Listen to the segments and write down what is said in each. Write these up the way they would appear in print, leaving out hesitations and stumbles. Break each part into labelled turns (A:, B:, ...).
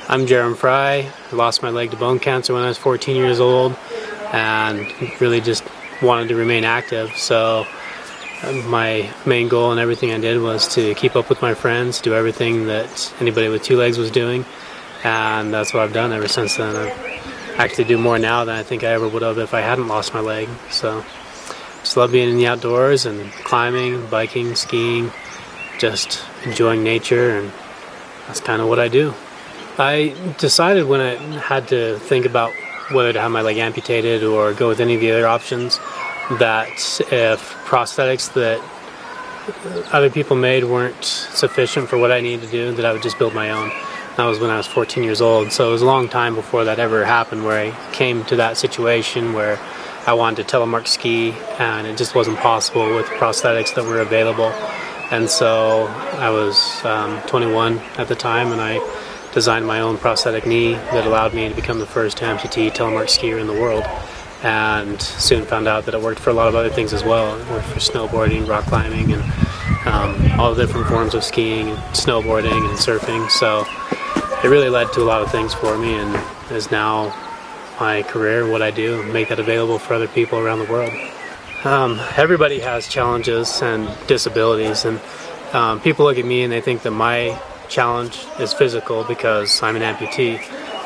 A: I'm Jarem Frye. I lost my leg to bone cancer when I was 14 years old and really just wanted to remain active. So my main goal and everything I did was to keep up with my friends, do everything that anybody with two legs was doing, and that's what I've done ever since then. I actually do more now than I think I ever would have if I hadn't lost my leg. So just love being in the outdoors and climbing, biking, skiing, just enjoying nature, and that's kind of what I do. I decided when I had to think about whether to have my leg amputated or go with any of the other options that if prosthetics that other people made weren't sufficient for what I needed to do, that I would just build my own. That was when I was 14 years old, so it was a long time before that ever happened where I came to that situation where I wanted to telemark ski and it just wasn't possible with prosthetics that were available. And so I was 21 at the time, and I designed my own prosthetic knee that allowed me to become the first amputee telemark skier in the world, and soon found out that it worked for a lot of other things as well. It worked for snowboarding, rock climbing, and all the different forms of skiing, and snowboarding and surfing. So it really led to a lot of things for me, and is now my career, what I do, make that available for other people around the world. Everybody has challenges and disabilities, and people look at me and they think that my challenge is physical because I'm an amputee,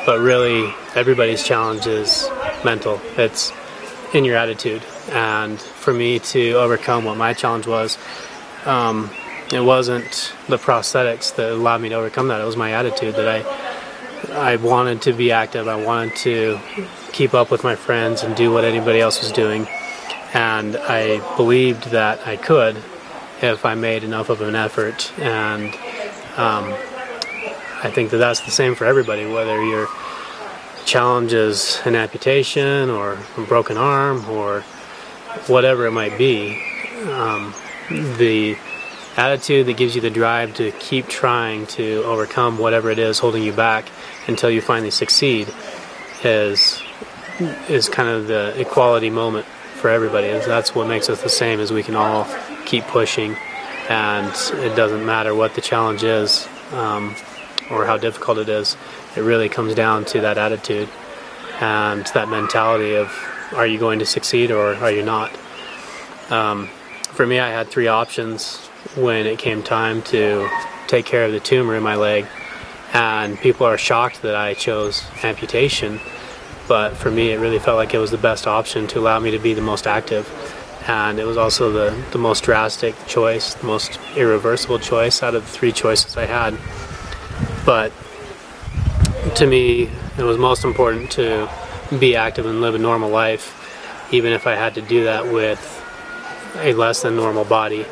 A: but really everybody's challenge is mental. It's in your attitude, and for me to overcome what my challenge was, it wasn't the prosthetics that allowed me to overcome that. It was my attitude that I wanted to be active. I wanted to keep up with my friends and do what anybody else was doing, and I believed that I could if I made enough of an effort. And I think that that's the same for everybody, whether your challenge is an amputation or a broken arm or whatever it might be. The attitude that gives you the drive to keep trying to overcome whatever it is holding you back until you finally succeed is kind of the equality moment for everybody. And that's what makes us the same, is we can all keep pushing, and it doesn't matter what the challenge is or how difficult it is. It really comes down to that attitude and that mentality of, are you going to succeed or are you not? For me, I had three options when it came time to take care of the tumor in my leg, and people are shocked that I chose amputation, but for me it really felt like it was the best option to allow me to be the most active, and it was also the most drastic choice, the most irreversible choice out of the three choices I had. But to me, it was most important to be active and live a normal life, even if I had to do that with a less than normal body.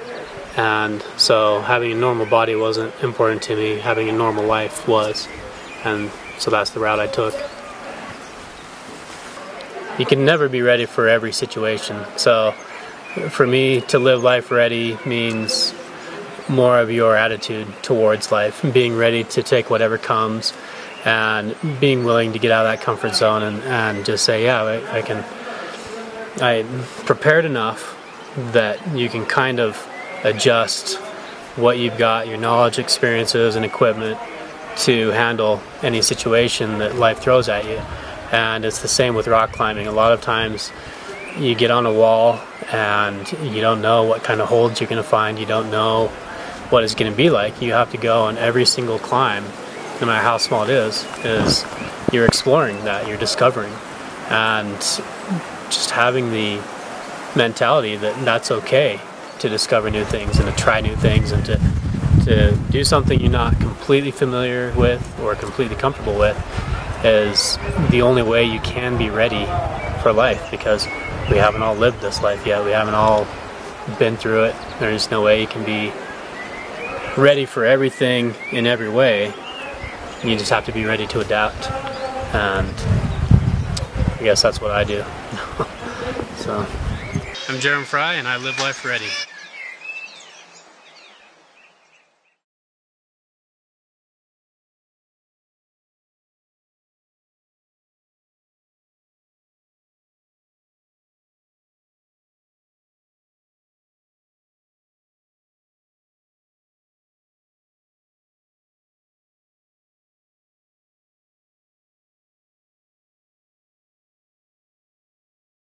A: And so having a normal body wasn't important to me, having a normal life was. And so that's the route I took. You can never be ready for every situation. So for me, to live life ready means more of your attitude towards life, being ready to take whatever comes and being willing to get out of that comfort zone and just say, yeah, I'm prepared enough that you can kind of adjust what you've got, your knowledge, experiences, and equipment to handle any situation that life throws at you. And it's the same with rock climbing. A lot of times you get on a wall and you don't know what kind of holds you're going to find. You don't know what it's going to be like. You have to go on every single climb, no matter how small it is you're exploring that, you're discovering. And just having the mentality that that's okay to discover new things and to try new things and to do something you're not completely familiar with or completely comfortable with is the only way you can be ready for life, because we haven't all lived this life yet. We haven't all been through it. There's no way you can be ready for everything in every way. You just have to be ready to adapt, and I guess that's what I do. So I'm Jarem Frye, and I live life ready.